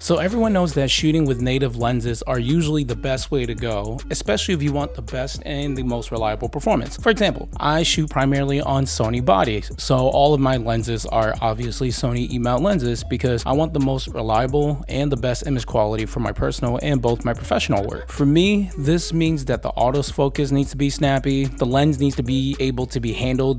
So everyone knows that shooting with native lenses are usually the best way to go, especially if you want the best and the most reliable performance. For example, I shoot primarily on Sony bodies, so all of my lenses are obviously Sony E-mount lenses because I want the most reliable and the best image quality for my personal and both my professional work. For me, this means that the autofocus needs to be snappy, the lens needs to be able to be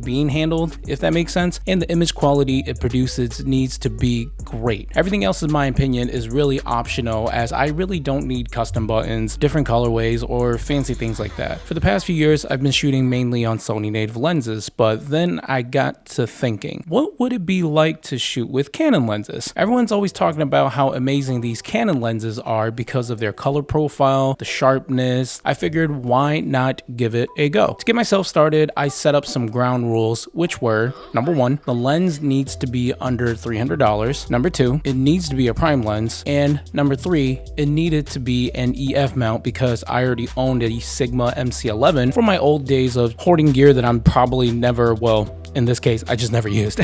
being handled, if that makes sense, and the image quality it produces needs to be great. Everything else, in my opinion, is really optional, as I really don't need custom buttons, different colorways, or fancy things like that. For the past few years, I've been shooting mainly on Sony native lenses, but then I got to thinking, what would it be like to shoot with Canon lenses? Everyone's always talking about how amazing these Canon lenses are because of their color profile, the sharpness. I figured, why not give it a go? To get myself started, I set up some ground rules, which were, number one, the lens needs to be under $300. Number two, it needs to be a prime lens. And number three, it needed to be an EF mount because I already owned a Sigma MC11 from my old days of hoarding gear that I'm probably never, well, in this case, I just never used.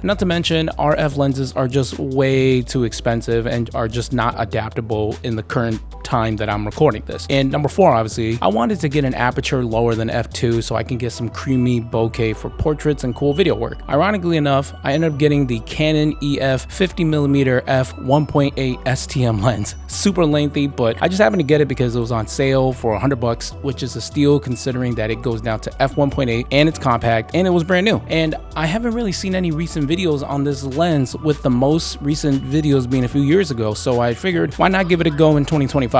Not to mention, RF lenses are just way too expensive and are just not adaptable in the current time that I'm recording this. And number four, obviously, I wanted to get an aperture lower than f2 so I can get some creamy bokeh for portraits and cool video work. Ironically enough, I ended up getting the Canon EF 50mm f 1.8 STM lens. Super lengthy, but I just happened to get it because it was on sale for $100, which is a steal considering that it goes down to f1.8 and it's compact and it was brand new. And I haven't really seen any recent videos on this lens, with the most recent videos being a few years ago, so I figured, why not give it a go in 2025?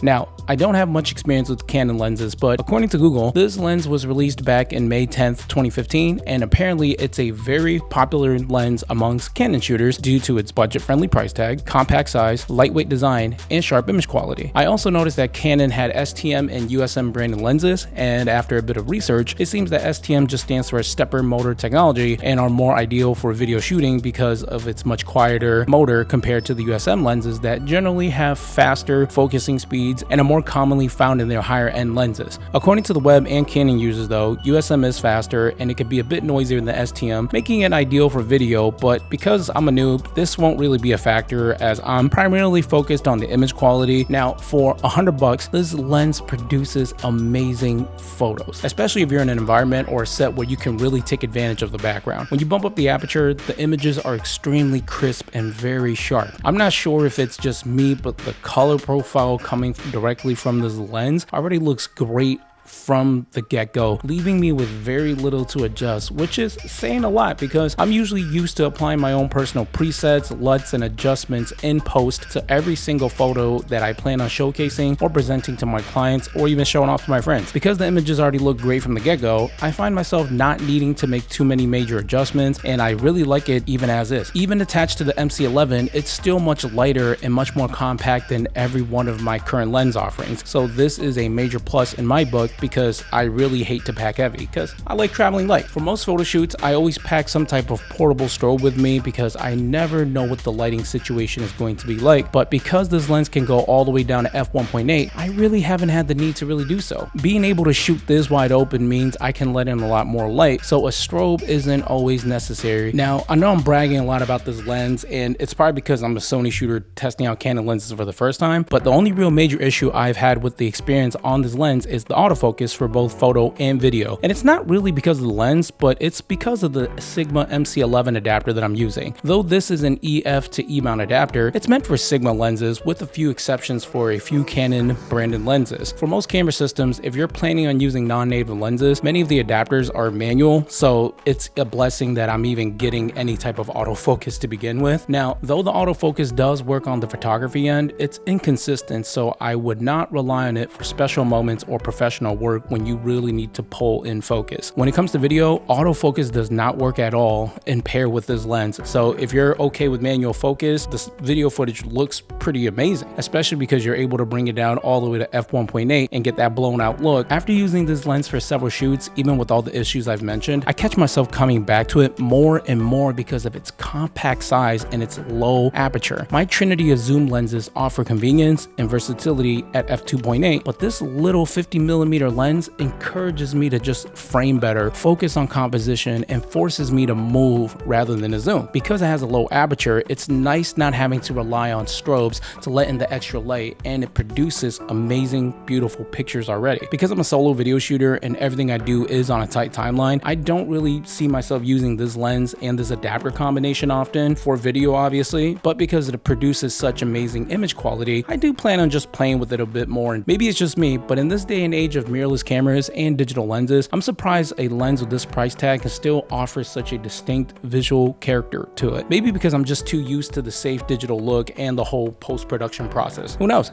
Now, I don't have much experience with Canon lenses, but according to Google, this lens was released back in May 10th, 2015, and apparently it's a very popular lens amongst Canon shooters due to its budget-friendly price tag, compact size, lightweight design, and sharp image quality. I also noticed that Canon had STM and USM branded lenses, and after a bit of research, it seems that STM just stands for stepper motor technology and are more ideal for video shooting because of its much quieter motor compared to the USM lenses that generally have faster focusing speeds and are more commonly found in their higher end lenses. According to the web and Canon users though, USM is faster and it can be a bit noisier than the STM, making it ideal for video, but because I'm a noob, this won't really be a factor as I'm primarily focused on the image quality. Now, for $100, this lens produces amazing photos, especially if you're in an environment or a set where you can really take advantage of the background. When you bump up the aperture, the images are extremely crisp and very sharp. I'm not sure if it's just me, but the color profile coming directly from this lens already looks great from the get-go, leaving me with very little to adjust, which is saying a lot because I'm usually used to applying my own personal presets, LUTs, and adjustments in post to every single photo that I plan on showcasing or presenting to my clients or even showing off to my friends. Because the images already look great from the get-go, I find myself not needing to make too many major adjustments, and I really like it even as is. Even attached to the MC11, it's still much lighter and much more compact than every one of my current lens offerings, so this is a major plus in my book because I really hate to pack heavy because I like traveling light. For most photo shoots, I always pack some type of portable strobe with me because I never know what the lighting situation is going to be like, but because this lens can go all the way down to f1.8, I really haven't had the need to really do so. Being able to shoot this wide open means I can let in a lot more light, so a strobe isn't always necessary. Now, I know I'm bragging a lot about this lens, and it's probably because I'm a Sony shooter testing out Canon lenses for the first time, but the only real major issue I've had with the experience on this lens is the autofocus for both photo and video. And it's not really because of the lens, but it's because of the Sigma MC11 adapter that I'm using. Though this is an EF to E mount adapter, it's meant for Sigma lenses with a few exceptions for a few Canon branded lenses. For most camera systems, if you're planning on using non-native lenses, many of the adapters are manual, so it's a blessing that I'm even getting any type of autofocus to begin with. Now, though the autofocus does work on the photography end, it's inconsistent, so I would not rely on it for special moments or professional work when you really need to pull in focus. When it comes to video, autofocus does not work at all in pair with this lens. So if you're okay with manual focus, this video footage looks pretty amazing, especially because you're able to bring it down all the way to f1.8 and get that blown out look. After using this lens for several shoots, even with all the issues I've mentioned, I catch myself coming back to it more and more because of its compact size and its low aperture. My trinity of zoom lenses offer convenience and versatility at f2.8, but this little 50mm millimeter lens encourages me to just frame better, focus on composition, and forces me to move rather than to zoom. Because it has a low aperture, it's nice not having to rely on strobes to let in the extra light, and it produces amazing, beautiful pictures already. Because I'm a solo video shooter and everything I do is on a tight timeline, I don't really see myself using this lens and this adapter combination often for video, obviously, but because it produces such amazing image quality, I do plan on just playing with it a bit more. And maybe it's just me, but in this day and age of mirrorless cameras and digital lenses, I'm surprised a lens with this price tag can still offer such a distinct visual character to it. Maybe because I'm just too used to the safe digital look and the whole post-production process. Who knows?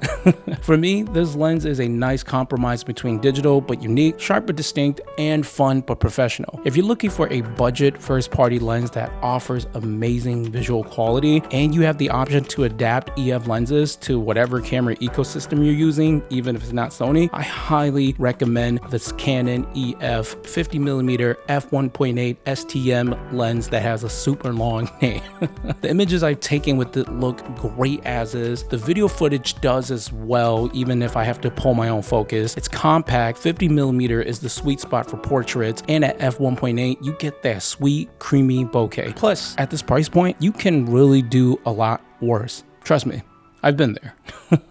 For me, this lens is a nice compromise between digital but unique, sharp but distinct, and fun but professional. If you're looking for a budget first-party lens that offers amazing visual quality, and you have the option to adapt EF lenses to whatever camera ecosystem you're using, even if it's not Sony, I highly recommend this Canon EF 50mm f1.8 STM lens that has a super long name. The images I've taken with it look great as is. The video footage does as well, even if I have to pull my own focus. It's compact, 50mm is the sweet spot for portraits, and at f1.8 you get that sweet, creamy bokeh. Plus, at this price point, you can really do a lot worse. Trust me, I've been there.